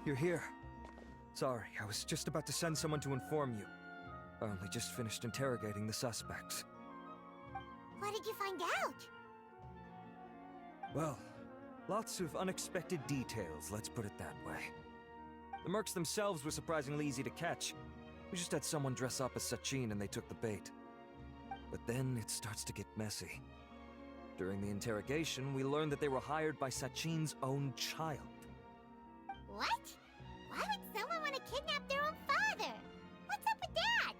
You're here. Sorry, I was just about to send someone to inform you. I only just finished interrogating the suspects. What did you find out? Well, lots of unexpected details, let's put it that way. The mercs themselves were surprisingly easy to catch. We just had someone dress up as Sachin and they took the bait. But then it starts to get messy. During the interrogation, we learned that they were hired by Sachin's own child. What? Why would someone want to kidnap their own father? What's up with that?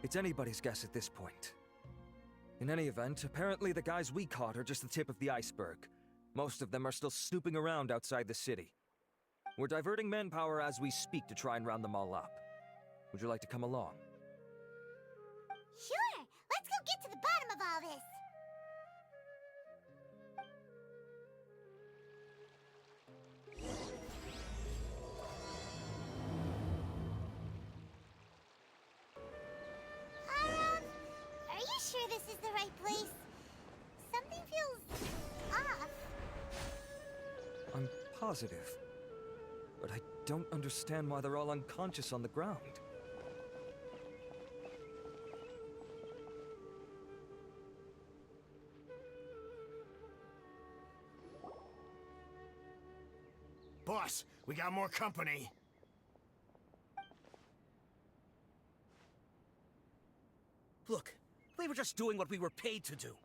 It's anybody's guess at this point. In any event, apparently the guys we caught are just the tip of the iceberg. Most of them are still snooping around outside the city. We're diverting manpower as we speak to try and round them all up. Would you like to come along? Sure! Let's go get to the bottom of all this! Are you sure this is the right place? Something feels off. I'm positive. But I don't understand why they're all unconscious on the ground. Boss, we got more company. Look, we were just doing what we were paid to do.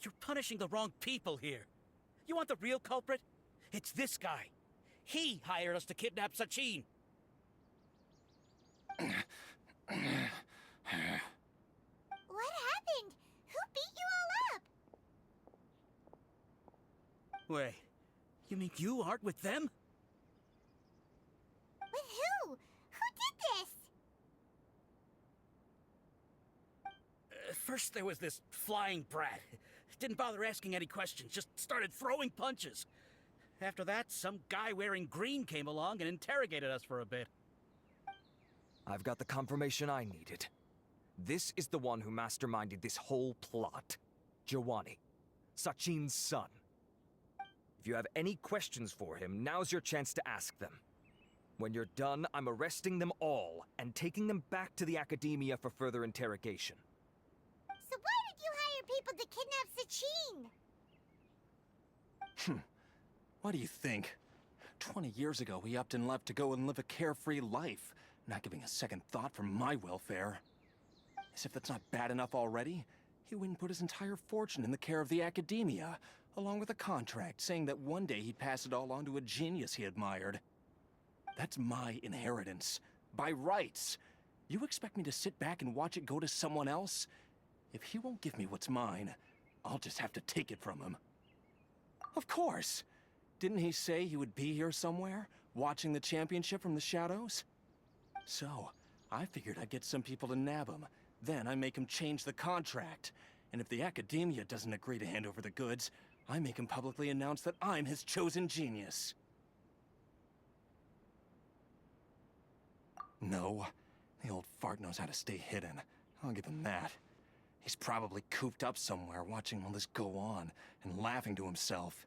You're punishing the wrong people here. You want the real culprit? It's this guy. He hired us to kidnap Sachin. What happened? Who beat you all up? Wait, you mean you aren't with them? With who? Who did this? First there was this flying brat. Didn't bother asking any questions, just started throwing punches. After that, some guy wearing green came along and interrogated us for a bit. I've got the confirmation I needed. This is the one who masterminded this whole plot. Jawani, Sachin's son. If you have any questions for him, now's your chance to ask them. When you're done, I'm arresting them all and taking them back to the academia for further interrogation. So why did you hire people to kidnap Sachin? What do you think? 20 years ago, he upped and left to go and live a carefree life, not giving a second thought for my welfare. As if that's not bad enough already, he went and put his entire fortune in the care of the academia, along with a contract saying that one day he'd pass it all on to a genius he admired. That's my inheritance, by rights. You expect me to sit back and watch it go to someone else? If he won't give me what's mine, I'll just have to take it from him. Of course! Didn't he say he would be here somewhere, watching the championship from the shadows? So, I figured I'd get some people to nab him. Then I make him change the contract. And if the academia doesn't agree to hand over the goods, I make him publicly announce that I'm his chosen genius. No, the old fart knows how to stay hidden. I'll give him that. He's probably cooped up somewhere watching all this go on and laughing to himself.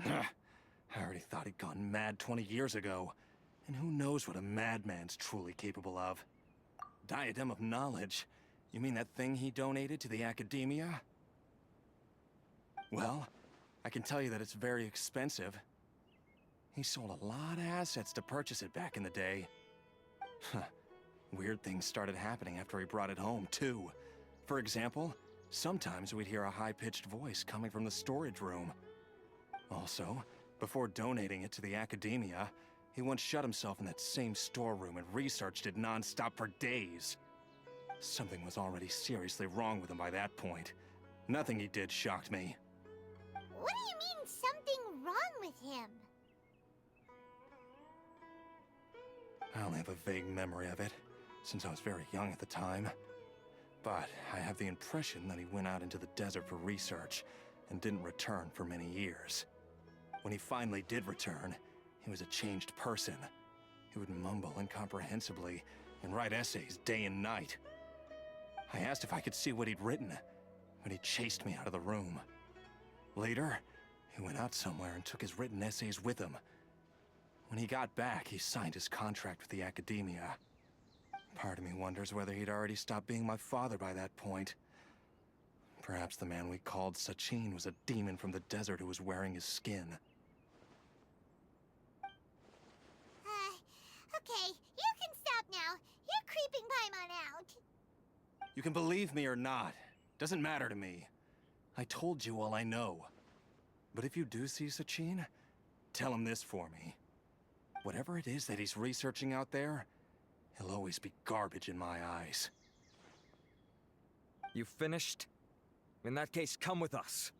I already thought he'd gone mad 20 years ago. And who knows what a madman's truly capable of. Diadem of knowledge? You mean that thing he donated to the academia? Well, I can tell you that it's very expensive. He sold a lot of assets to purchase it back in the day. Weird things started happening after he brought it home, too. For example, sometimes we'd hear a high-pitched voice coming from the storage room. Also, before donating it to the academia, he once shut himself in that same storeroom and researched it non-stop for days. Something was already seriously wrong with him by that point. Nothing he did shocked me. What do you mean, something wrong with him? I only have a vague memory of it, since I was very young at the time. But I have the impression that he went out into the desert for research and didn't return for many years. When he finally did return, he was a changed person. He would mumble incomprehensibly and write essays day and night. I asked if I could see what he'd written, but he chased me out of the room. Later, he went out somewhere and took his written essays with him. When he got back, he signed his contract with the Academia. Part of me wonders whether he'd already stopped being my father by that point. Perhaps the man we called Sachin was a demon from the desert who was wearing his skin. Okay, you can stop now. You're creeping Paimon out. You can believe me or not. Doesn't matter to me. I told you all I know. But if you do see Sachin, tell him this for me. Whatever it is that he's researching out there, he'll always be garbage in my eyes. You finished? In that case, come with us.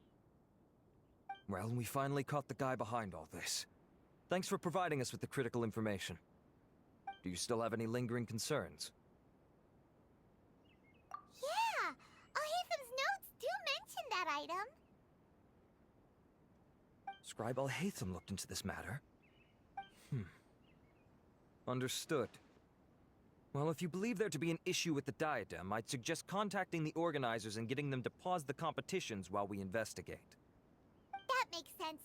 Well, we finally caught the guy behind all this. Thanks for providing us with the critical information. Do you still have any lingering concerns? Yeah, Al-Haytham's notes do mention that item. Scribe Al-Haytham looked into this matter. Understood. Well, if you believe there to be an issue with the diadem, I'd suggest contacting the organizers and getting them to pause the competitions while we investigate. That makes sense.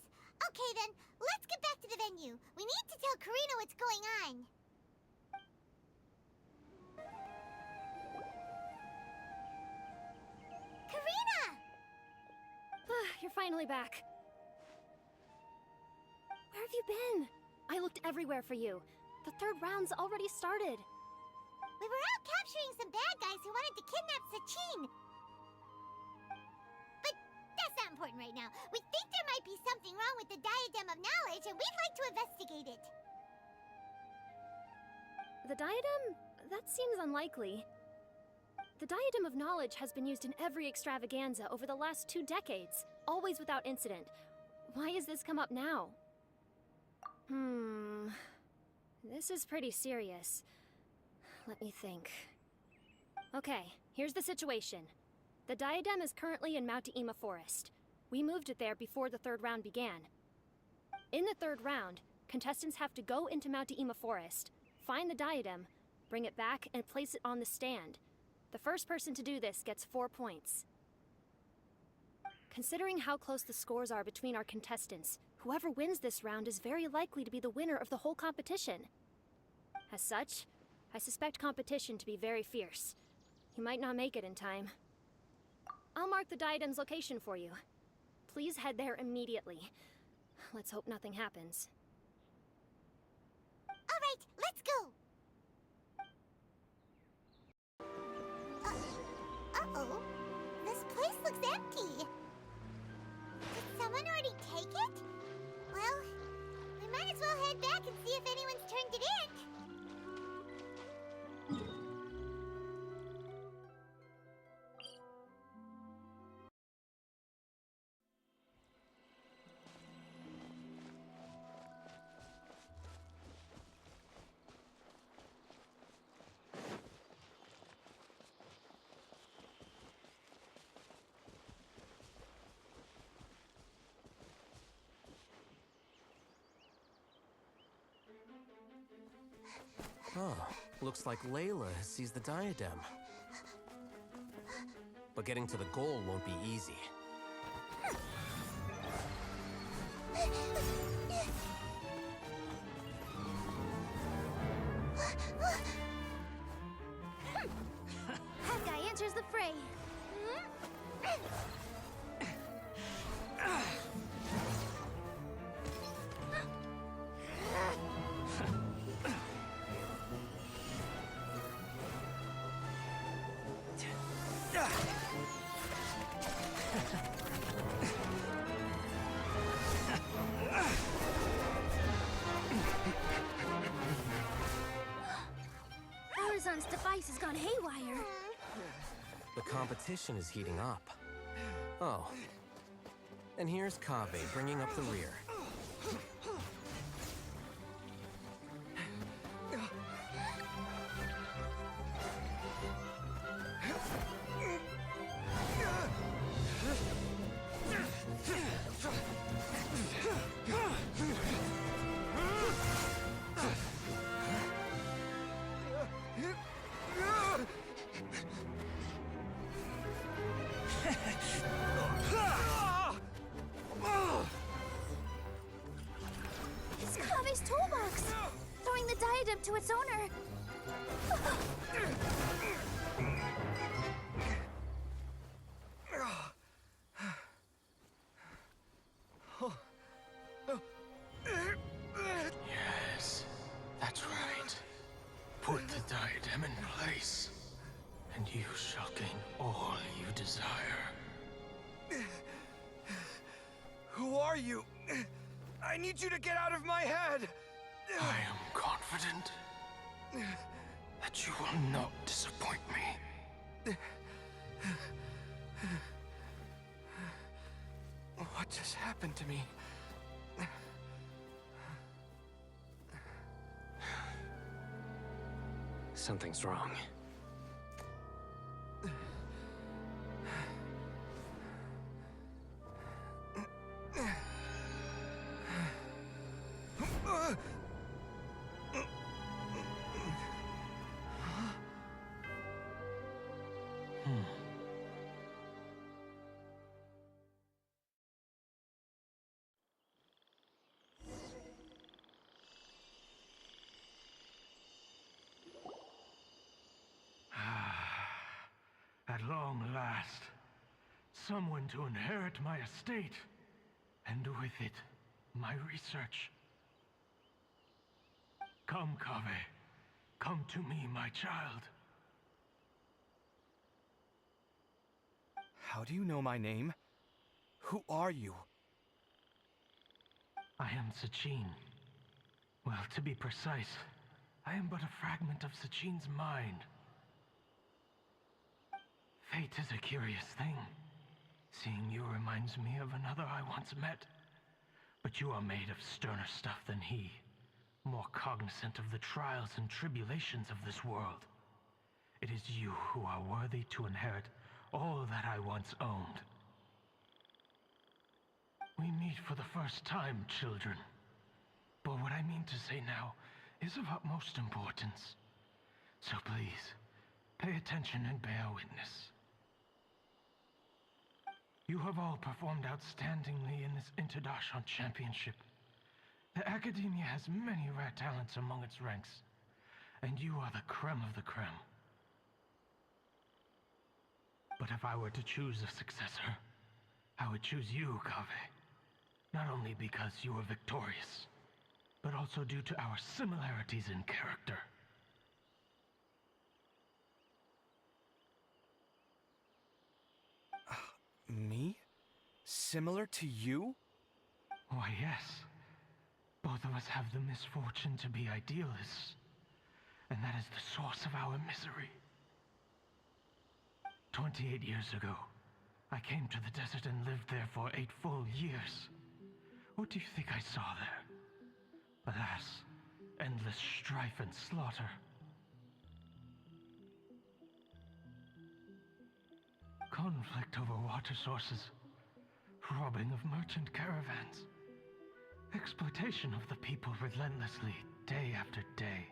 Okay then, let's get back to the venue. We need to tell Karina what's going on. Karina! You're finally back. Where have you been? I looked everywhere for you. The third round's already started. We were out capturing some bad guys who wanted to kidnap Sachin. But that's not important right now. We think there might be something wrong with the Diadem of Knowledge, and we'd like to investigate it. The diadem? That seems unlikely. The Diadem of Knowledge has been used in every extravaganza over the last 2 decades, always without incident. Why has this come up now? This is pretty serious. Let me think. Okay, here's the situation. The diadem is currently in Mount Ima Forest. We moved it there before the third round began. In the third round, contestants have to go into Mount Ima Forest, find the diadem, bring it back, and place it on the stand. The first person to do this gets 4 points. Considering how close the scores are between our contestants, whoever wins this round is very likely to be the winner of the whole competition. As such, I suspect competition to be very fierce. You might not make it in time. I'll mark the diadem's location for you. Please head there immediately. Let's hope nothing happens. All right, let's go. Uh-oh. This place looks empty. Did someone already take it? Well, we might as well head back and see if anyone's turned it in. Oh, looks like Layla has seized the diadem. But getting to the goal won't be easy. That guy enters the fray. Horizon's device has gone haywire. The competition is heating up. Oh. And here's Kaveh bringing up the rear. Kaveh's toolbox! Throwing the diadem to its owner! Yes, that's right. Put the diadem in place, and you shall gain all you desire. Who are you? I need you to get out of my head! I am confident that you will not disappoint me. What just happened to me? Something's wrong. At long last, someone to inherit my estate, and with it, my research. Come, Kaveh. Come to me, my child. How do you know my name? Who are you? I am Sachin. Well, to be precise, I am but a fragment of Sachin's mind. Fate is a curious thing. Seeing you reminds me of another I once met. But you are made of sterner stuff than he. More cognizant of the trials and tribulations of this world. It is you who are worthy to inherit all that I once owned. We meet for the first time, children. But what I mean to say now is of utmost importance. So please, pay attention and bear witness. You have all performed outstandingly in this International Championship. The Academia has many rare talents among its ranks, and you are the creme of the creme. But if I were to choose a successor, I would choose you, Kaveh. Not only because you were victorious, but also due to our similarities in character. Me? Similar to you? Why, yes. Both of us have the misfortune to be idealists, and that is the source of our misery. 28 years ago, I came to the desert and lived there for 8 full years. What do you think I saw there? Alas, endless strife and slaughter. Conflict over water sources, robbing of merchant caravans, exploitation of the people relentlessly, day after day.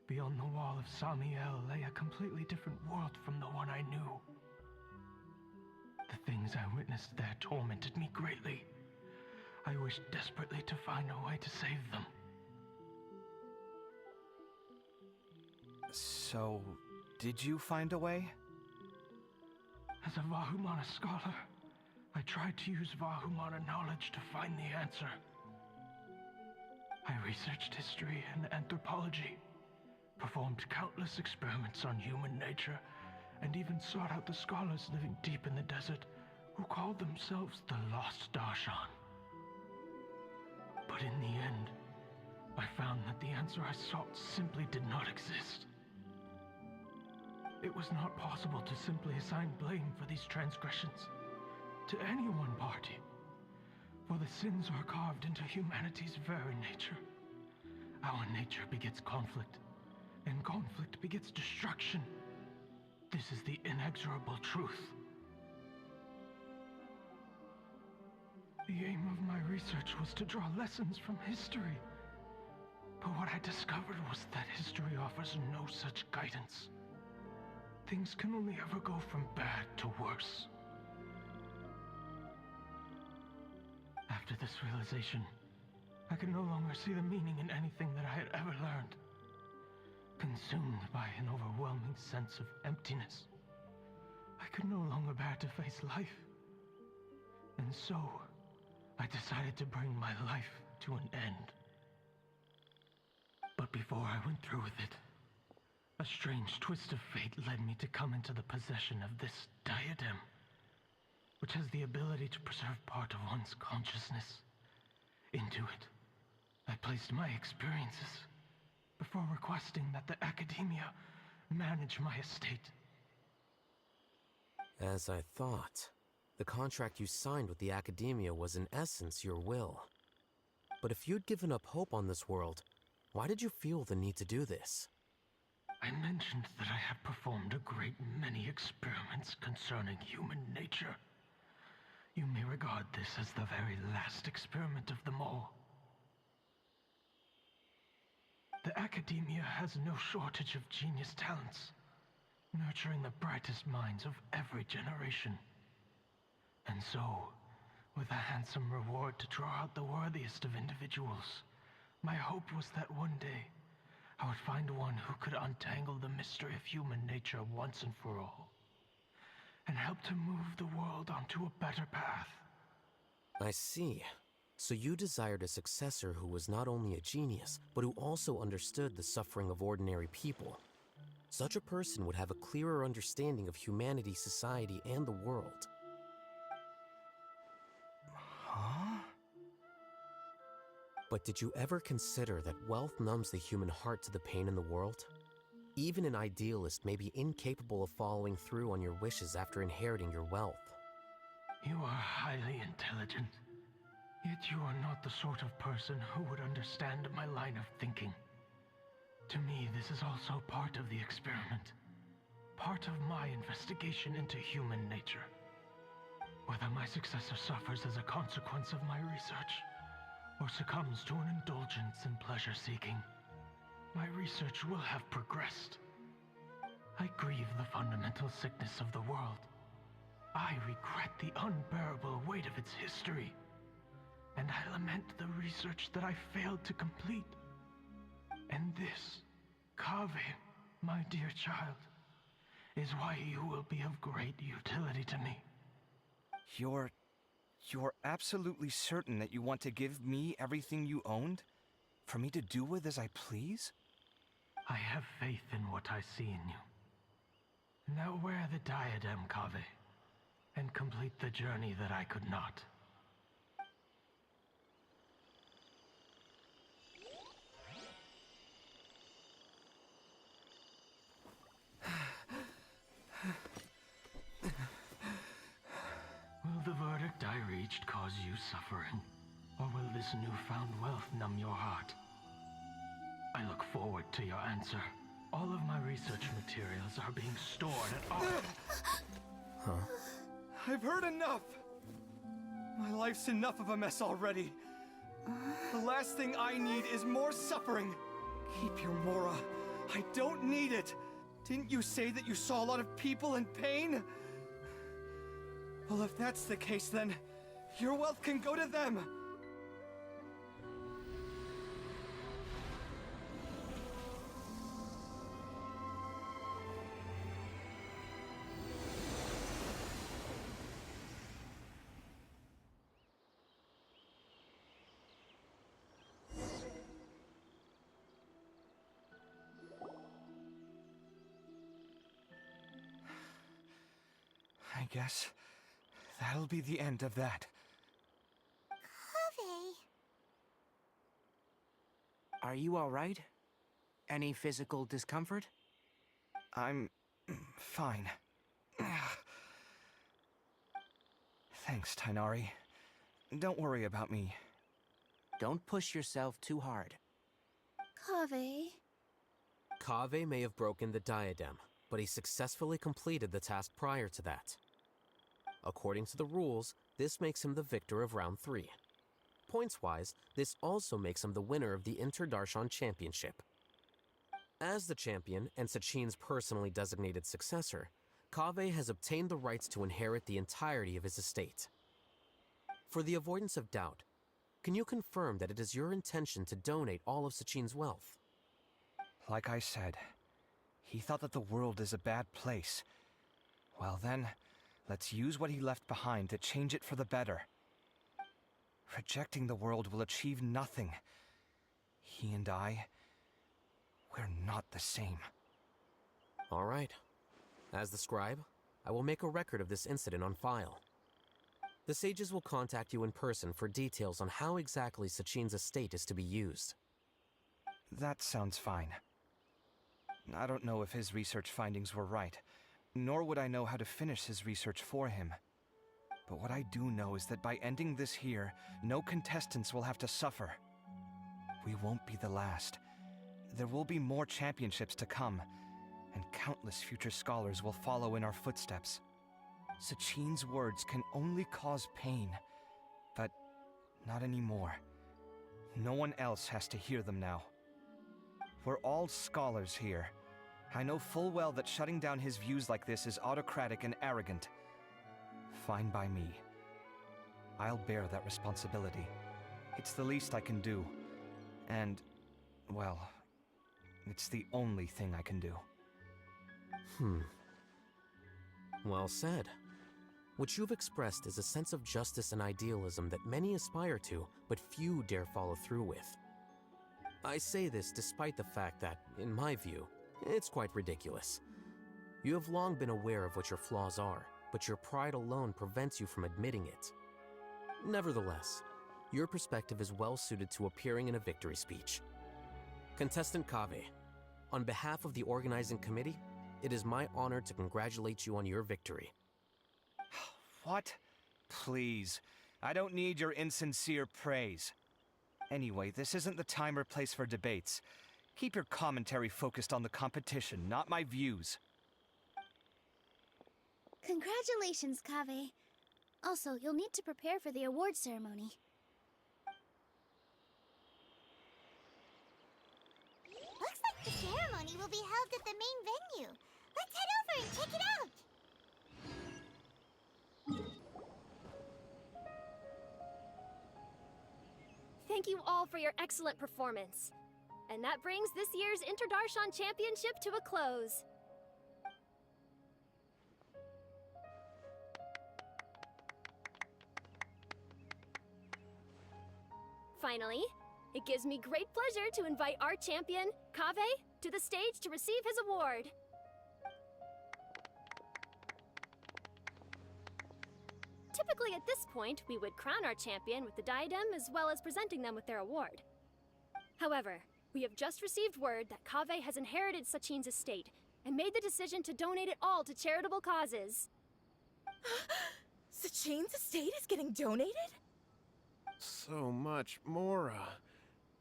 Beyond the wall of Samiel lay a completely different world from the one I knew. The things I witnessed there tormented me greatly. I wished desperately to find a way to save them. So, did you find a way? As a Vahumana scholar, I tried to use Vahumana knowledge to find the answer. I researched history and anthropology, performed countless experiments on human nature, and even sought out the scholars living deep in the desert who called themselves the Lost Darshan. But in the end, I found that the answer I sought simply did not exist. It was not possible to simply assign blame for these transgressions to any one party, for the sins are carved into humanity's very nature. Our nature begets conflict, and conflict begets destruction. This is the inexorable truth. The aim of my research was to draw lessons from history. But what I discovered was that history offers no such guidance. Things can only ever go from bad to worse. After this realization, I could no longer see the meaning in anything that I had ever learned. Consumed by an overwhelming sense of emptiness, I could no longer bear to face life. And so, I decided to bring my life to an end. But before I went through with it, a strange twist of fate led me to come into the possession of this diadem, which has the ability to preserve part of one's consciousness. Into it, I placed my experiences before requesting that the Academia manage my estate. As I thought, the contract you signed with the Academia was in essence your will. But if you'd given up hope on this world, why did you feel the need to do this? I mentioned that I have performed a great many experiments concerning human nature. You may regard this as the very last experiment of them all. The Academia has no shortage of genius talents, nurturing the brightest minds of every generation. And so, with a handsome reward to draw out the worthiest of individuals, my hope was that one day, I would find one who could untangle the mystery of human nature once and for all, and help to move the world onto a better path. I see. So you desired a successor who was not only a genius, but who also understood the suffering of ordinary people. Such a person would have a clearer understanding of humanity, society, and the world. Huh? But did you ever consider that wealth numbs the human heart to the pain in the world? Even an idealist may be incapable of following through on your wishes after inheriting your wealth. You are highly intelligent, yet you are not the sort of person who would understand my line of thinking. To me, this is also part of the experiment, part of my investigation into human nature. Whether my successor suffers as a consequence of my research, or succumbs to an indulgence in pleasure-seeking, my research will have progressed. I grieve the fundamental sickness of the world. I regret the unbearable weight of its history, and I lament the research that I failed to complete. And this, Kaveh, my dear child, is why you will be of great utility to me. You're absolutely certain that you want to give me everything you owned? For me to do with as I please? I have faith in what I see in you. Now wear the diadem, Kaveh, and complete the journey that I could not. Will the verdict I reached cause you suffering? Or will this newfound wealth numb your heart? I look forward to your answer. All of my research materials are being stored at our... I've heard enough! My life's enough of a mess already. The last thing I need is more suffering. Keep your Mora. I don't need it. Didn't you say that you saw a lot of people in pain? Well, if that's the case, then your wealth can go to them. I guess that'll be the end of that. Kaveh. Are you all right? Any physical discomfort? I'm fine. Thanks, Tainari. Don't worry about me. Don't push yourself too hard. Kaveh. Kaveh may have broken the diadem, but he successfully completed the task prior to that. According to the rules, this makes him the victor of round 3. Points-wise, this also makes him the winner of the Inter-Darshan Championship. As the champion and Sachin's personally designated successor, Kaveh has obtained the rights to inherit the entirety of his estate. For the avoidance of doubt, Can you confirm that it is your intention to donate all of Sachin's wealth? Like I said, he thought that the world is a bad place. Well then, let's use what he left behind to change it for the better. Rejecting the world will achieve nothing. He and I, we're not the same. All right. As the scribe, I will make a record of this incident on file. The sages will contact you in person for details on how exactly Sachin's estate is to be used. That sounds fine. I don't know if his research findings were right, nor would I know how to finish his research for him. But what I do know is that by ending this here, no contestants will have to suffer. We won't be the last. There will be more championships to come, and countless future scholars will follow in our footsteps. Sachin's words can only cause pain, but not anymore. No one else has to hear them now. We're all scholars here. I know full well that shutting down his views like this is autocratic and arrogant. Fine by me. I'll bear that responsibility. It's the least I can do. And, well, it's the only thing I can do. Well said. What you've expressed is a sense of justice and idealism that many aspire to, but few dare follow through with. I say this despite the fact that, in my view, it's quite ridiculous. You have long been aware of what your flaws are, but your pride alone prevents you from admitting it. Nevertheless, your perspective is well suited to appearing in a victory speech. Contestant Kaveh, on behalf of the organizing committee, it is my honor to congratulate you on your victory. What? Please. I don't need your insincere praise. Anyway, this isn't the time or place for debates. Keep your commentary focused on the competition, not my views. Congratulations, Kaveh. Also, you'll need to prepare for the award ceremony. Looks like the ceremony will be held at the main venue. Let's head over and check it out! Thank you all for your excellent performance. And that brings this year's Interdarshan Championship to a close. Finally, it gives me great pleasure to invite our champion, Kaveh, to the stage to receive his award. Typically at this point, we would crown our champion with the diadem as well as presenting them with their award. However, we have just received word that Kaveh has inherited Sachin's estate and made the decision to donate it all to charitable causes. Sachin's estate is getting donated? So much, Mora.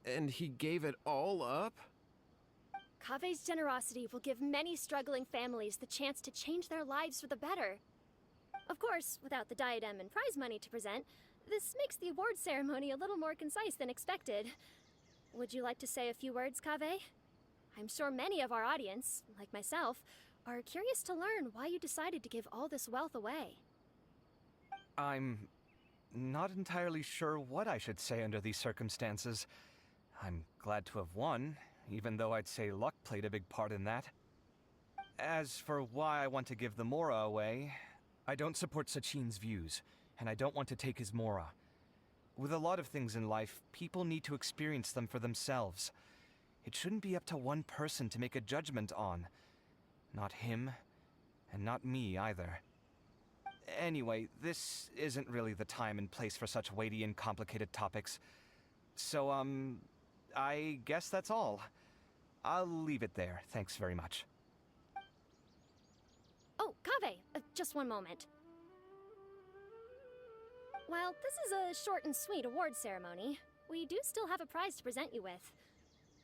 And he gave it all up? Kaveh's generosity will give many struggling families the chance to change their lives for the better. Of course, without the diadem and prize money to present, this makes the award ceremony a little more concise than expected. Would you like to say a few words, Kaveh? I'm sure many of our audience, like myself, are curious to learn why you decided to give all this wealth away. I'm not entirely sure what I should say under these circumstances. I'm glad to have won, even though I'd say luck played a big part in that. As for why I want to give the Mora away, I don't support Sachin's views, and I don't want to take his Mora. With a lot of things in life, people need to experience them for themselves. It shouldn't be up to one person to make a judgment on. Not him, and not me either. Anyway, this isn't really the time and place for such weighty and complicated topics. So, I guess that's all. I'll leave it there. Thanks very much. Oh, Kaveh, just one moment. While this is a short and sweet award ceremony, we do still have a prize to present you with.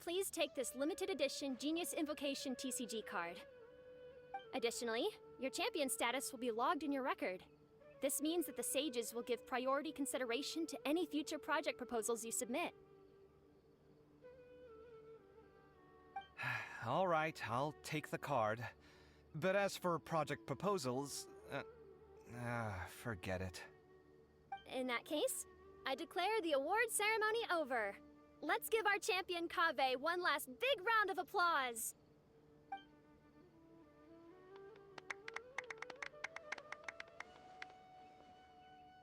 Please take this limited edition Genius Invocation TCG card. Additionally, your champion status will be logged in your record. This means that the sages will give priority consideration to any future project proposals you submit. All right, I'll take the card. But as for project proposals, forget it. In that case, I declare the award ceremony over. Let's give our champion Kaveh one last big round of applause.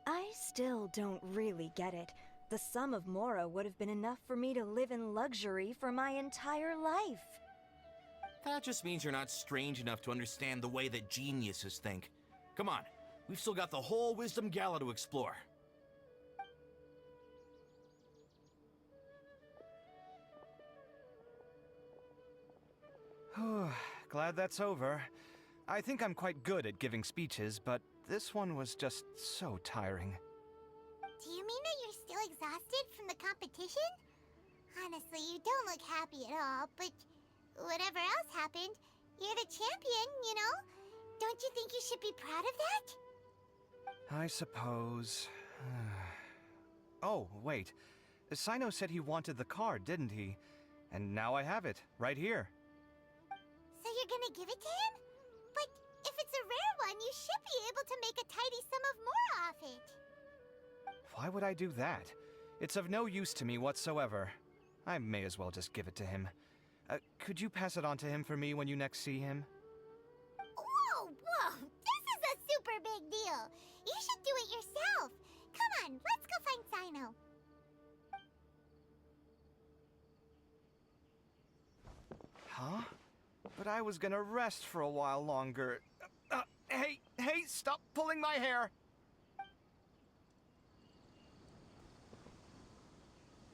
I still don't really get it. The sum of Mora would have been enough for me to live in luxury for my entire life. That just means you're not strange enough to understand the way that geniuses think. Come on, we've still got the whole Wisdom Gala to explore. Glad that's over. I think I'm quite good at giving speeches, but this one was just so tiring. Do you mean that you're still exhausted from the competition? Honestly, you don't look happy at all, but whatever else happened, you're the champion, you know? Don't you think you should be proud of that? I suppose. Oh, wait. Sino said he wanted the card, didn't he? And now I have it, right here. So you're gonna give it to him? But if it's a rare one, you should be able to make a tidy sum of more off it. Why would I do that? It's of no use to me whatsoever. I may as well just give it to him. Could you pass it on to him for me when you next see him? Whoa, whoa! This is a super big deal! You should do it yourself! Come on, let's go find Sino. Huh? But I was gonna rest for a while longer. Hey, stop pulling my hair!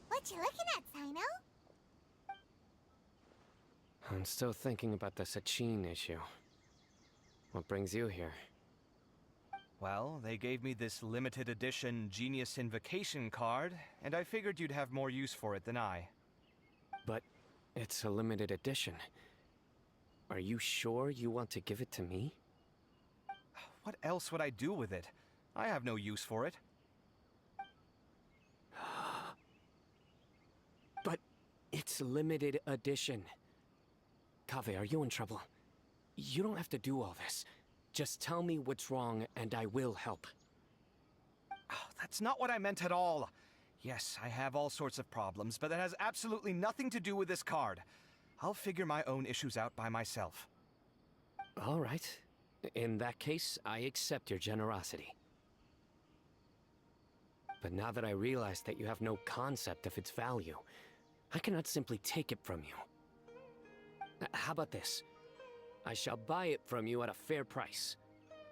What you looking at, Sino? I'm still thinking about the Sachin issue. What brings you here? Well, they gave me this limited edition Genius Invocation card, and I figured you'd have more use for it than I. But it's a limited edition. Are you sure you want to give it to me? What else would I do with it? I have no use for it. But it's limited edition. Kaveh, are you in trouble? You don't have to do all this. Just tell me what's wrong and I will help. Oh, that's not what I meant at all. Yes, I have all sorts of problems, but that has absolutely nothing to do with this card. I'll figure my own issues out by myself. All right. In that case, I accept your generosity. But now that I realize that you have no concept of its value, I cannot simply take it from you. How about this? I shall buy it from you at a fair price.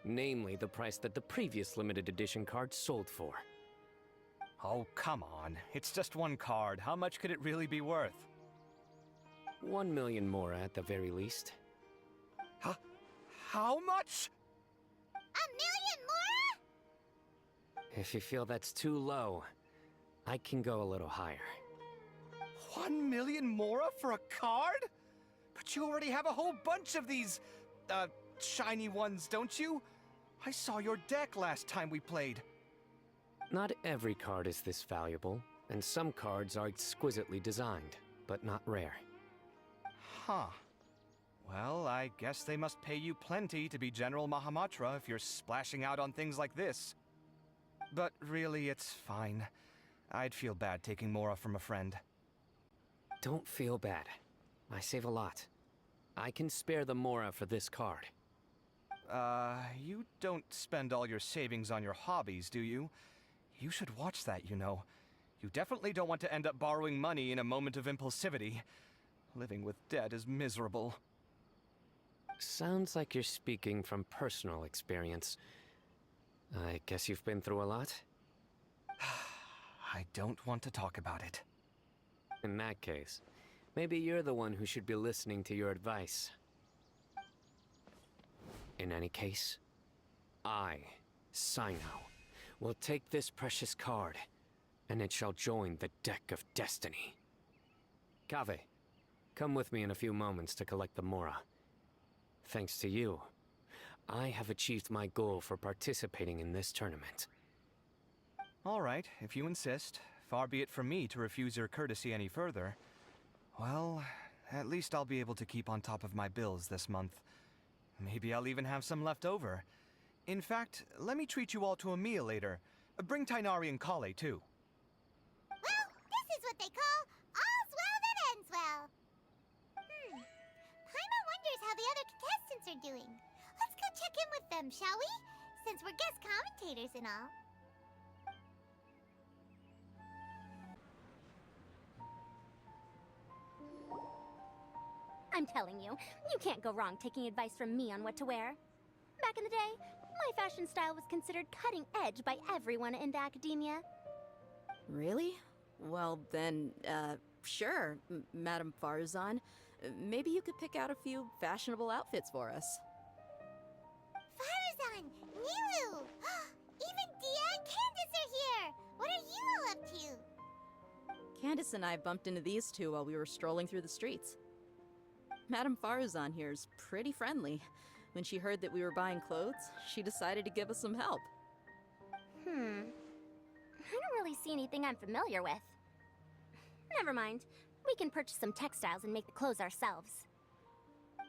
Namely, the price that the previous limited edition card sold for. Oh, come on. It's just one card. How much could it really be worth? 1 million more at the very least. Huh? How much? 1 million more? If you feel that's too low, I can go a little higher. 1 million more for a card? But you already have a whole bunch of these, shiny ones, don't you? I saw your deck last time we played. Not every card is this valuable, and some cards are exquisitely designed, but not rare. Huh. Well, I guess they must pay you plenty to be General Mahamatra if you're splashing out on things like this. But really, it's fine. I'd feel bad taking Mora from a friend. Don't feel bad. I save a lot. I can spare the Mora for this card. You don't spend all your savings on your hobbies, do you? You should watch that, you know. You definitely don't want to end up borrowing money in a moment of impulsivity. Living with debt is miserable. Sounds like you're speaking from personal experience. I guess you've been through a lot? I don't want to talk about it. In that case, maybe you're the one who should be listening to your advice. In any case, I, Sino, will take this precious card, and it shall join the deck of destiny. Kaveh, come with me in a few moments to collect the Mora. Thanks to you, I have achieved my goal for participating in this tournament. All right, if you insist. Far be it from me to refuse your courtesy any further. Well, at least I'll be able to keep on top of my bills this month. Maybe I'll even have some left over. In fact, let me treat you all to a meal later. Bring Tainari and Kale, too. them, shall we? Since we're guest commentators and all. I'm telling you, you can't go wrong taking advice from me on what to wear. Back in the day, my fashion style was considered cutting edge by everyone in the academia. Really? Well, then, sure, Madame Farzan. Maybe you could pick out a few fashionable outfits for us. Farzan! Nilu! Even Dia and Candace are here! What are you all up to? Candace and I bumped into these two while we were strolling through the streets. Madame Farzan here's pretty friendly. When she heard that we were buying clothes, she decided to give us some help. I don't really see anything I'm familiar with. Never mind. We can purchase some textiles and make the clothes ourselves.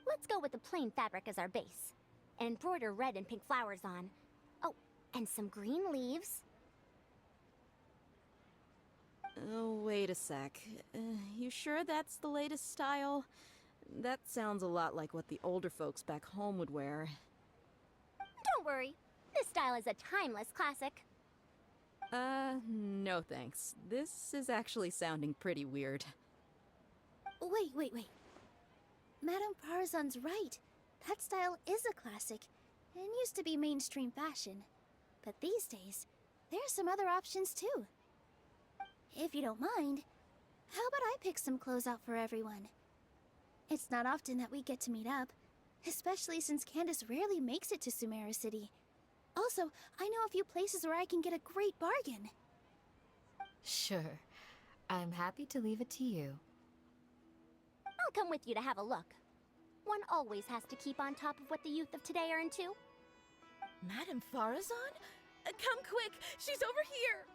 Let's go with the plain fabric as our base. And embroider red and pink flowers on. Oh, and some green leaves. Oh, wait a sec. You sure that's the latest style? That sounds a lot like what the older folks back home would wear. Don't worry. This style is a timeless classic. No thanks. This is actually sounding pretty weird. Wait. Madame Farzan's right. That style is a classic, and used to be mainstream fashion. But these days, there's some other options too. If you don't mind, how about I pick some clothes out for everyone? It's not often that we get to meet up, especially since Candace rarely makes it to Sumeru City. Also, I know a few places where I can get a great bargain. Sure. I'm happy to leave it to you. I'll come with you to have a look. One always has to keep on top of what the youth of today are into. Madame Farazan? Come quick! She's over here!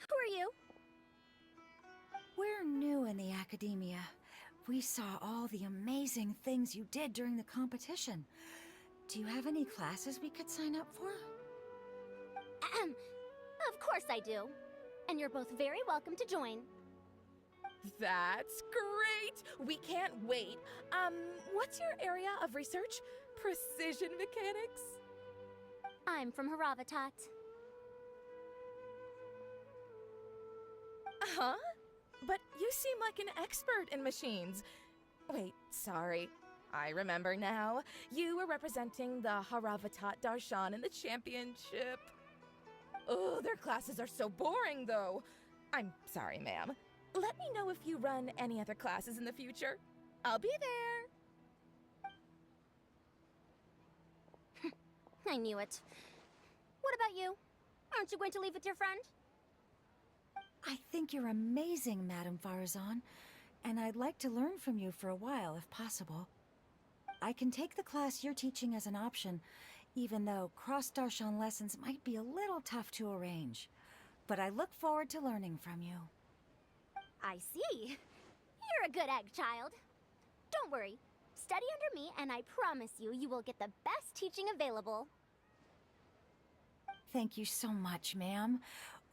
Who are you? We're new in the academia. We saw all the amazing things you did during the competition. Do you have any classes we could sign up for? Of course I do. And you're both very welcome to join. That's great! We can't wait. What's your area of research? Precision mechanics? I'm from Haravatat. Huh? But you seem like an expert in machines. Wait, sorry. I remember now. You were representing the Haravatat Darshan in the championship. Oh, their classes are so boring, though. I'm sorry, ma'am. Let me know if you run any other classes in the future. I'll be there. I knew it. What about you? Aren't you going to leave with your friend? I think you're amazing, Madame Farazan, and I'd like to learn from you for a while, if possible. I can take the class you're teaching as an option, even though cross-Darshan lessons might be a little tough to arrange. But I look forward to learning from you. I see. You're a good egg, child. Don't worry. Study under me, and I promise you, you will get the best teaching available. Thank you so much, ma'am.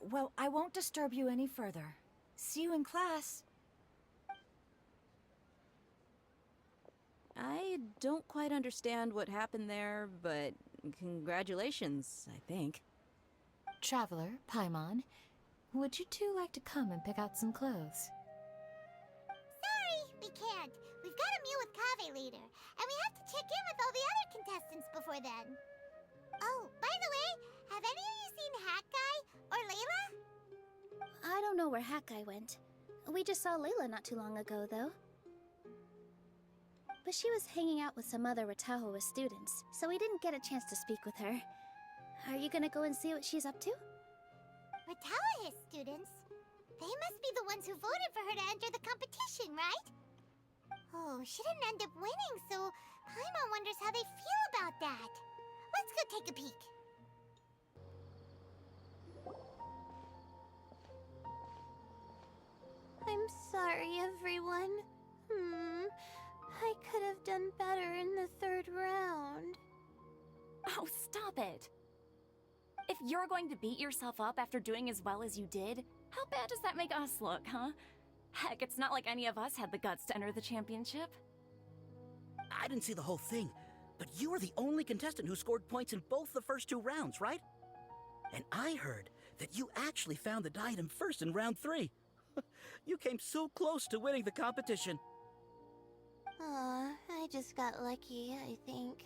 Well, I won't disturb you any further. See you in class. I don't quite understand what happened there, but congratulations, I think. Traveler, Paimon, would you two like to come and pick out some clothes? Sorry, we can't. We've got a meal with Kaveh later, and we have to check in with all the other contestants before then. Oh, by the way, have any of you seen Hat Guy or Layla? I don't know where Hat Guy went. We just saw Layla not too long ago, though. But she was hanging out with some other Ratahoa students, so we didn't get a chance to speak with her. Are you gonna go and see what she's up to? Ratahoa students? They must be the ones who voted for her to enter the competition, right? Oh, she didn't end up winning, so Paimon wonders how they feel about that. Let's go take a peek. I'm sorry, everyone. I could have done better in the third round. Oh, stop it. If you're going to beat yourself up after doing as well as you did, how bad does that make us look, huh? Heck, it's not like any of us had the guts to enter the championship. I didn't see the whole thing, but you were the only contestant who scored points in both the first 2 rounds, right? And I heard that you actually found the diadem first in round 3. You came so close to winning the competition. Aw, I just got lucky, I think.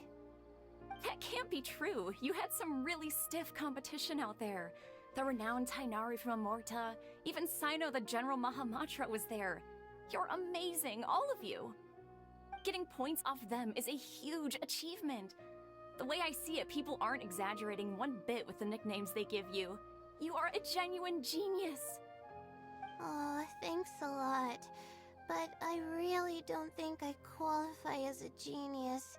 That can't be true. You had some really stiff competition out there. The renowned Tainari from Amorta, even Sino the General Mahamatra was there. You're amazing, all of you. Getting points off them is a huge achievement. The way I see it, people aren't exaggerating one bit with the nicknames they give you. You are a genuine genius. Aw, thanks a lot. But I really don't think I qualify as a genius.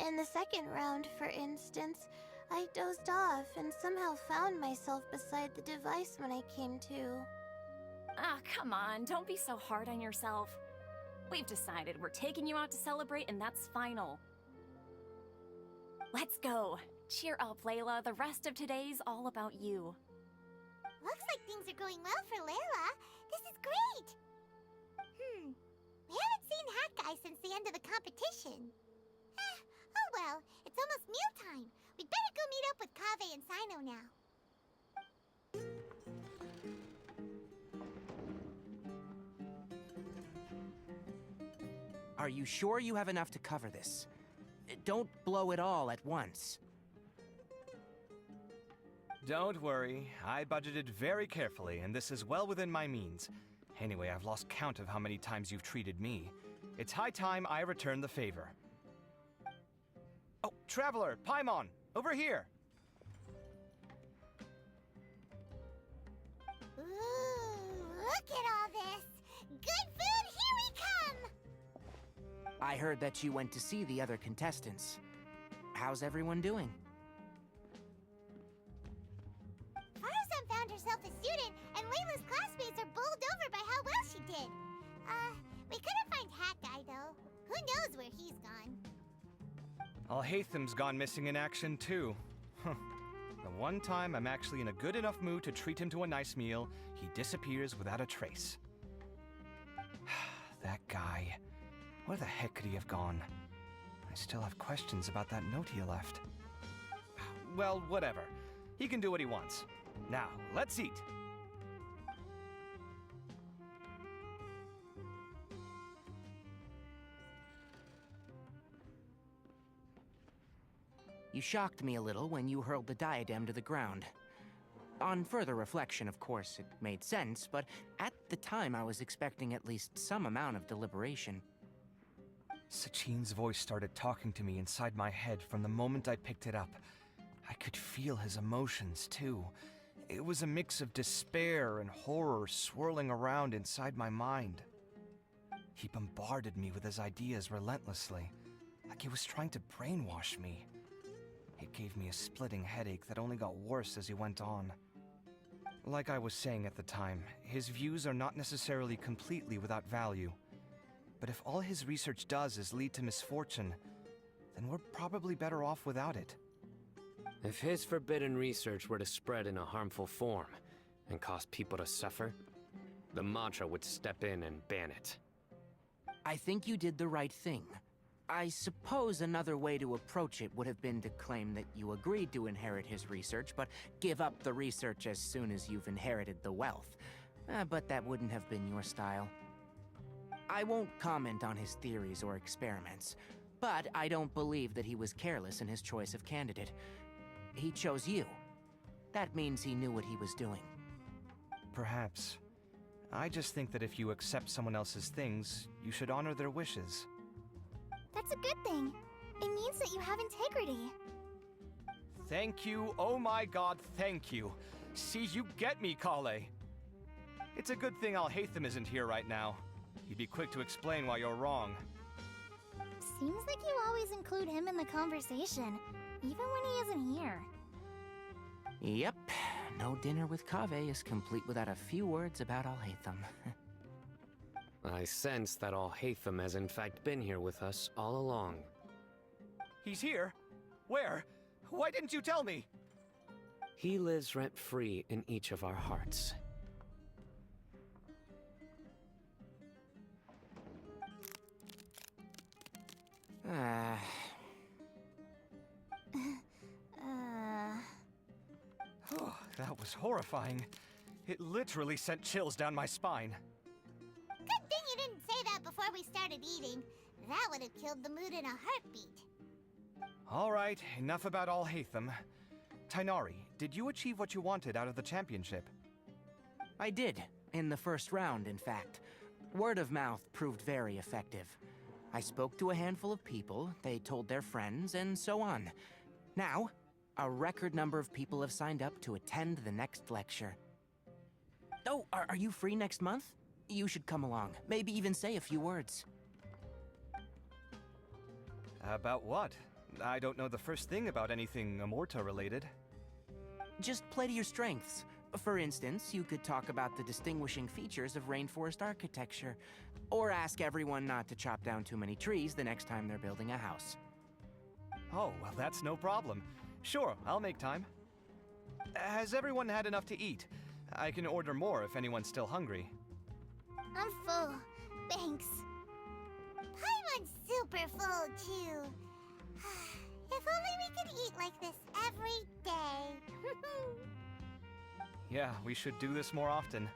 In the second round, for instance, I dozed off and somehow found myself beside the device when I came to. Ah, come on, don't be so hard on yourself. We've decided we're taking you out to celebrate, and that's final. Let's go. Cheer up, Layla. The rest of today's all about you. Looks like things are going well for Layla. This is great! We haven't seen Hat Guy since the end of the competition. Oh well, it's almost mealtime. We'd better go meet up with Kaveh and Sino now. Are you sure you have enough to cover this? Don't blow it all at once. Don't worry, I budgeted very carefully, and this is well within my means. Anyway, I've lost count of how many times you've treated me. It's high time I return the favor. Oh, Traveler, Paimon, over here! Ooh, look at all this! Good food, here we come! I heard that you went to see the other contestants. How's everyone doing? Farazan found herself a student, and Layla's classmates are bowled over by how well she did. We couldn't find Hat Guy, though. Who knows where he's gone? Alhaitham's gone missing in action, too. The one time I'm actually in a good enough mood to treat him to a nice meal, he disappears without a trace. That guy. Where the heck could he have gone? I still have questions about that note he left. Well, whatever. He can do what he wants. Now, let's eat. You shocked me a little when you hurled the diadem to the ground. On further reflection, of course, it made sense, but at the time I was expecting at least some amount of deliberation. Sachin's voice started talking to me inside my head from the moment I picked it up. I could feel his emotions, too. It was a mix of despair and horror swirling around inside my mind. He bombarded me with his ideas relentlessly, like he was trying to brainwash me. It gave me a splitting headache that only got worse as he went on. Like I was saying at the time, his views are not necessarily completely without value. But if all his research does is lead to misfortune, then we're probably better off without it. If his forbidden research were to spread in a harmful form and cause people to suffer, the Mantra would step in and ban it. I think you did the right thing. I suppose another way to approach it would have been to claim that you agreed to inherit his research, but give up the research as soon as you've inherited the wealth. But that wouldn't have been your style. I won't comment on his theories or experiments, but I don't believe that he was careless in his choice of candidate. He chose you. That means he knew what he was doing. Perhaps. I just think that if you accept someone else's things, you should honor their wishes. That's a good thing. It means that you have integrity. Thank you, oh my god, thank you. See, you get me, Kale. It's a good thing Alhaitham isn't here right now. He'd be quick to explain why you're wrong. Seems like you always include him in the conversation, even when he isn't here. Yep, no dinner with Kaveh is complete without a few words about Alhaitham. I sense that Alhaitham has in fact been here with us all along. He's here? Where? Why didn't you tell me? He lives rent-free in each of our hearts. Oh, that was horrifying. It literally sent chills down my spine. Good thing you didn't say that before we started eating. That would have killed the mood in a heartbeat. All right, enough about Alhaitham. Tainari, did you achieve what you wanted out of the championship? I did, in the first round, in fact. Word of mouth proved very effective. I spoke to a handful of people, they told their friends, and so on. Now, a record number of people have signed up to attend the next lecture. Oh, are you free next month? You should come along, maybe even say a few words. About what? I don't know the first thing about anything Amorta-related. Just play to your strengths. For instance, you could talk about the distinguishing features of rainforest architecture, or ask everyone not to chop down too many trees the next time they're building a house. Oh, well, that's no problem. Sure, I'll make time. Has everyone had enough to eat? I can order more if anyone's still hungry. I'm full. Thanks. Paimon's super full, too. If only we could eat like this every day. Yeah, we should do this more often.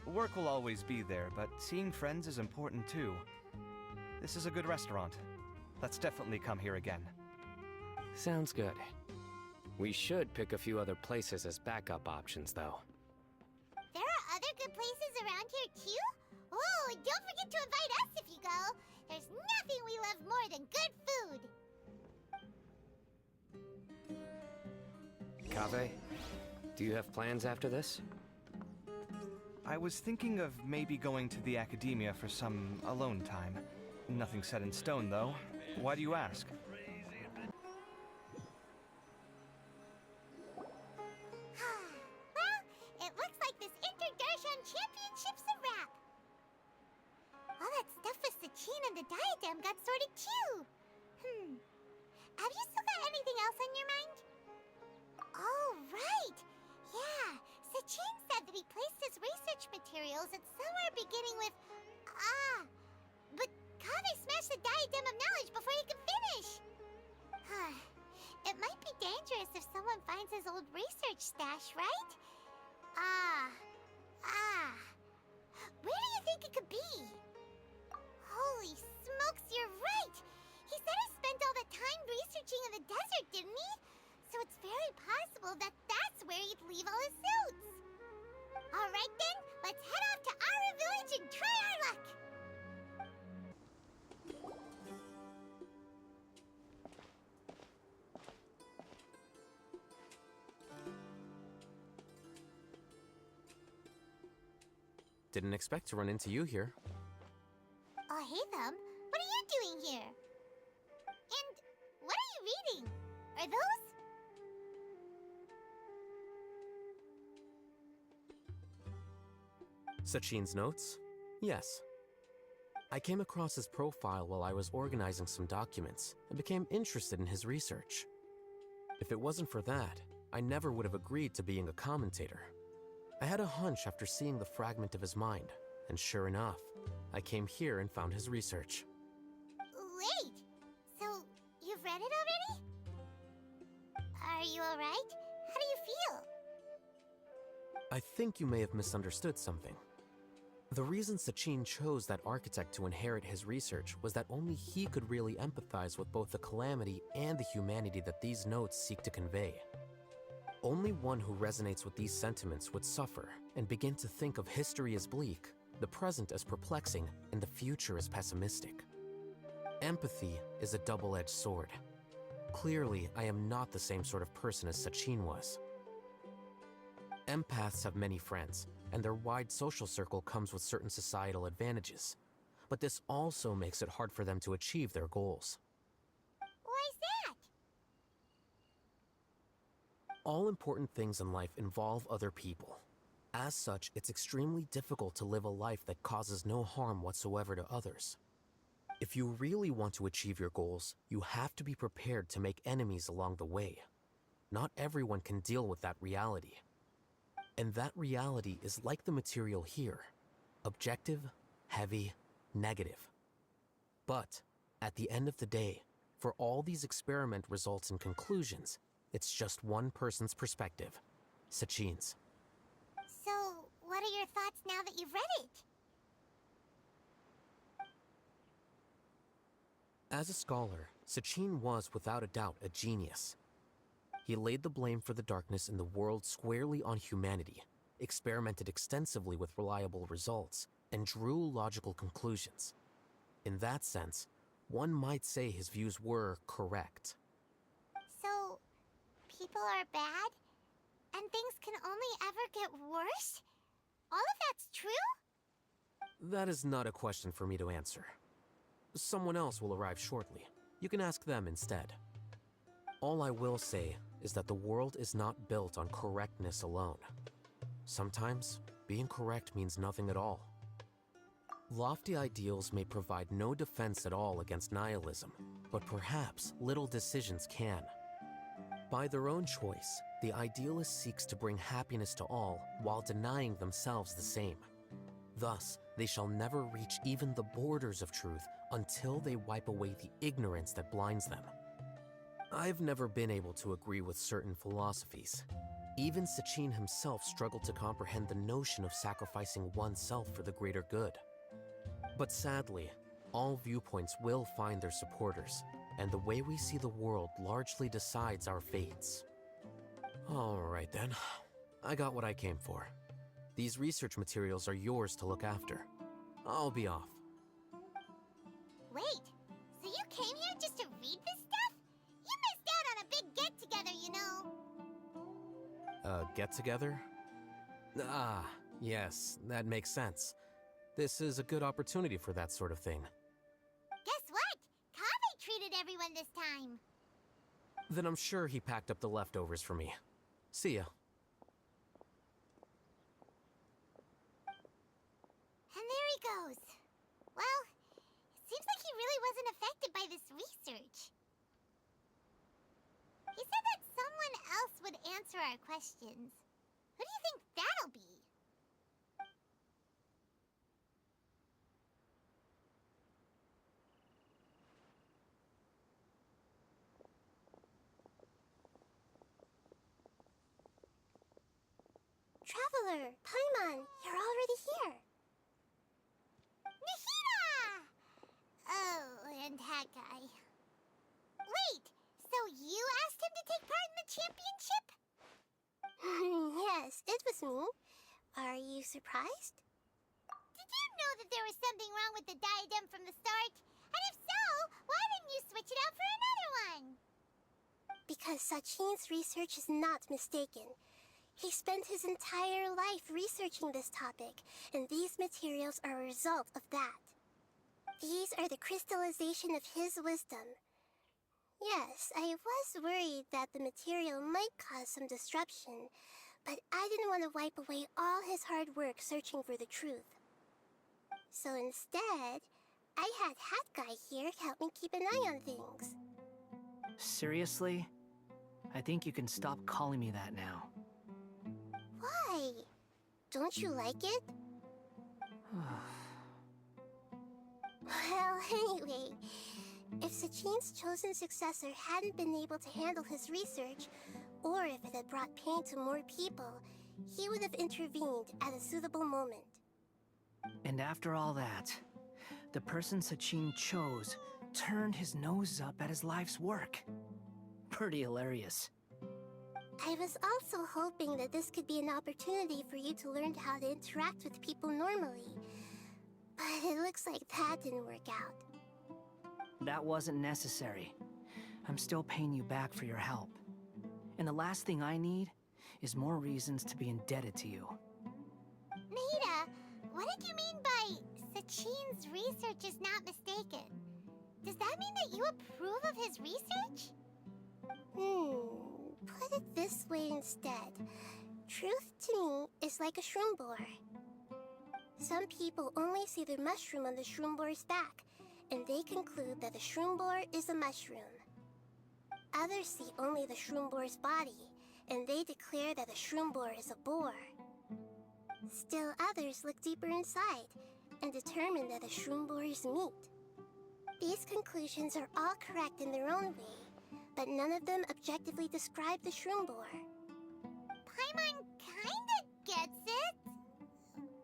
Work will always be there, but seeing friends is important too. This is a good restaurant. Let's definitely come here again. Sounds good. We should pick a few other places as backup options, though. There are other good places around here, too? Oh, and don't forget to invite us if you go. There's nothing we love more than good food. Kaveh, do you have plans after this? I was thinking of maybe going to the academia for some alone time. Nothing set in stone, though. Why do you ask? Well, it looks like this Inter-Darshan Championship's a wrap. All that stuff with Sachin and the diadem got sorted too. Have you still got anything else on your mind? Oh, right. Yeah, Sachin said that he placed his research materials at somewhere beginning with but Kaveh smashed the diadem of knowledge before he could finish. It might be dangerous if someone finds his old research stash, right? Where do you think it could be? Holy smokes, you're right! He said he spent all the time researching in the desert, didn't he? So it's very possible that that's where he'd leave all his suits. Alright then, let's head off to Aru Village and try our luck! Didn't expect to run into you here. Oh, hey, Thumb. What are you doing here? And what are you reading? Are those? Sachin's notes? Yes. I came across his profile while I was organizing some documents and became interested in his research. If it wasn't for that, I never would have agreed to being a commentator. I had a hunch after seeing the fragment of his mind, and sure enough, I came here and found his research. Wait! So, you've read it already? Are you alright? How do you feel? I think you may have misunderstood something. The reason Sachin chose that architect to inherit his research was that only he could really empathize with both the calamity and the humanity that these notes seek to convey. Only one who resonates with these sentiments would suffer and begin to think of history as bleak, the present as perplexing, and the future as pessimistic. Empathy is a double-edged sword. Clearly, I am not the same sort of person as Sachin was. Empaths have many friends, and their wide social circle comes with certain societal advantages. But this also makes it hard for them to achieve their goals. Why's that? All important things in life involve other people. As such, it's extremely difficult to live a life that causes no harm whatsoever to others. If you really want to achieve your goals, you have to be prepared to make enemies along the way. Not everyone can deal with that reality. And that reality is like the material here. Objective, heavy, negative. But At the end of the day, for all these experiment results and conclusions, it's just one person's perspective, Sachin's. So, what are your thoughts now that you've read it? As a scholar, Sachin was without a doubt a genius. He laid the blame for the darkness in the world squarely on humanity, experimented extensively with reliable results, and drew logical conclusions. In that sense, one might say his views were correct. So, people are bad? And things can only ever get worse? All of that's true? That is not a question for me to answer. Someone else will arrive shortly. You can ask them instead. All I will say is that the world is not built on correctness alone. Sometimes, being correct means nothing at all. Lofty ideals may provide no defense at all against nihilism, but perhaps little decisions can. By their own choice, the idealist seeks to bring happiness to all while denying themselves the same. Thus, they shall never reach even the borders of truth until they wipe away the ignorance that blinds them. I've never been able to agree with certain philosophies. Even Sachin himself struggled to comprehend the notion of sacrificing oneself for the greater good. But sadly, all viewpoints will find their supporters, and the way we see the world largely decides our fates. Alright then, I got what I came for. These research materials are yours to look after. I'll be off. Wait, so you came here just to read this stuff? You missed out on a big get-together, you know. Get-together? Ah, yes, that makes sense. This is a good opportunity for that sort of thing. Guess what? Kaveh treated everyone this time. Then I'm sure he packed up the leftovers for me. See ya. And there he goes. Well, it seems like he really wasn't affected by this research. He said that someone else would answer our questions. Who do you think that'll be? Traveler, Paimon, you're already here. Nahida! Oh, and that guy. Wait, so you asked him to take part in the championship? Yes, it was me. Are you surprised? Did you know that there was something wrong with the diadem from the start? And if so, why didn't you switch it out for another one? Because Sachin's research is not mistaken. He spent his entire life researching this topic, and these materials are a result of that. These are the crystallization of his wisdom. Yes, I was worried that the material might cause some disruption, but I didn't want to wipe away all his hard work searching for the truth. So instead, I had Hat Guy here help me keep an eye on things. Seriously? I think you can stop calling me that now. Why? Don't you like it? Well, anyway, if Sachin's chosen successor hadn't been able to handle his research, or if it had brought pain to more people, he would have intervened at a suitable moment. And after all that, the person Sachin chose turned his nose up at his life's work. Pretty hilarious. I was also hoping that this could be an opportunity for you to learn how to interact with people normally. But it looks like that didn't work out. That wasn't necessary. I'm still paying you back for your help. And the last thing I need is more reasons to be indebted to you. Nahida, what did you mean by Sachin's research is not mistaken? Does that mean that you approve of his research? Put it this way instead. Truth to me is like a shroom boar. Some people only see the mushroom on the shroom boar's back, and they conclude that the shroom boar is a mushroom. Others see only the shroom boar's body, and they declare that the shroom boar is a boar. Still others look deeper inside, and determine that the shroom boar is meat. These conclusions are all correct in their own way, but none of them objectively describe the shroom boar. Paimon kinda gets it,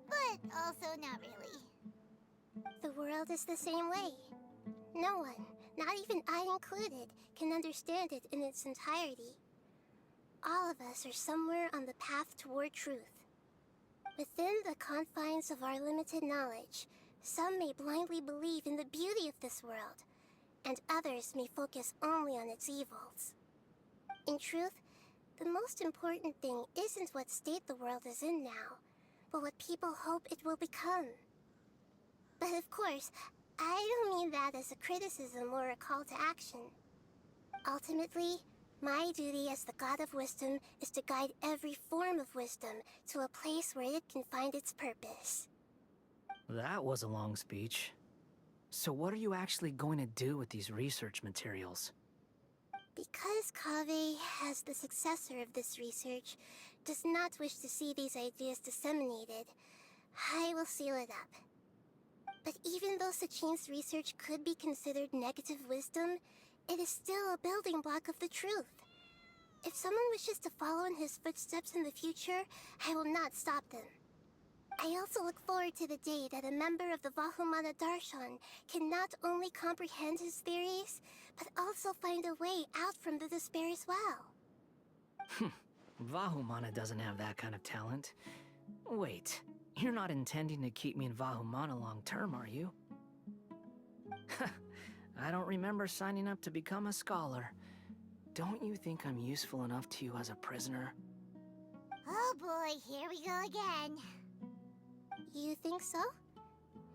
but also not really. The world is the same way. No one, not even I included, can understand it in its entirety. All of us are somewhere on the path toward truth. Within the confines of our limited knowledge, some may blindly believe in the beauty of this world, and others may focus only on its evils. In truth, the most important thing isn't what state the world is in now, but what people hope it will become. But of course, I don't mean that as a criticism or a call to action. Ultimately, my duty as the God of Wisdom is to guide every form of wisdom to a place where it can find its purpose. That was a long speech. So what are you actually going to do with these research materials? Because Kaveh, as the successor of this research, does not wish to see these ideas disseminated, I will seal it up. But even though Sachin's research could be considered negative wisdom, it is still a building block of the truth. If someone wishes to follow in his footsteps in the future, I will not stop them. I also look forward to the day that a member of the Vahumana Darshan can not only comprehend his theories, but also find a way out from the despair as well. Vahumana doesn't have that kind of talent. Wait, you're not intending to keep me in Vahumana long term, are you? I don't remember signing up to become a scholar. Don't you think I'm useful enough to you as a prisoner? Oh boy, here we go again. You think so?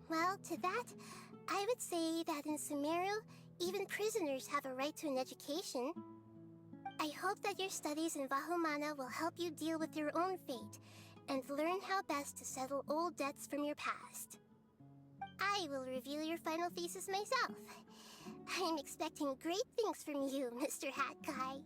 Well, to that, I would say that in Sumeru, even prisoners have a right to an education. I hope that your studies in Vahumana will help you deal with your own fate, and learn how best to settle old debts from your past. I will review your final thesis myself. I'm expecting great things from you, Mr. Hat Guy.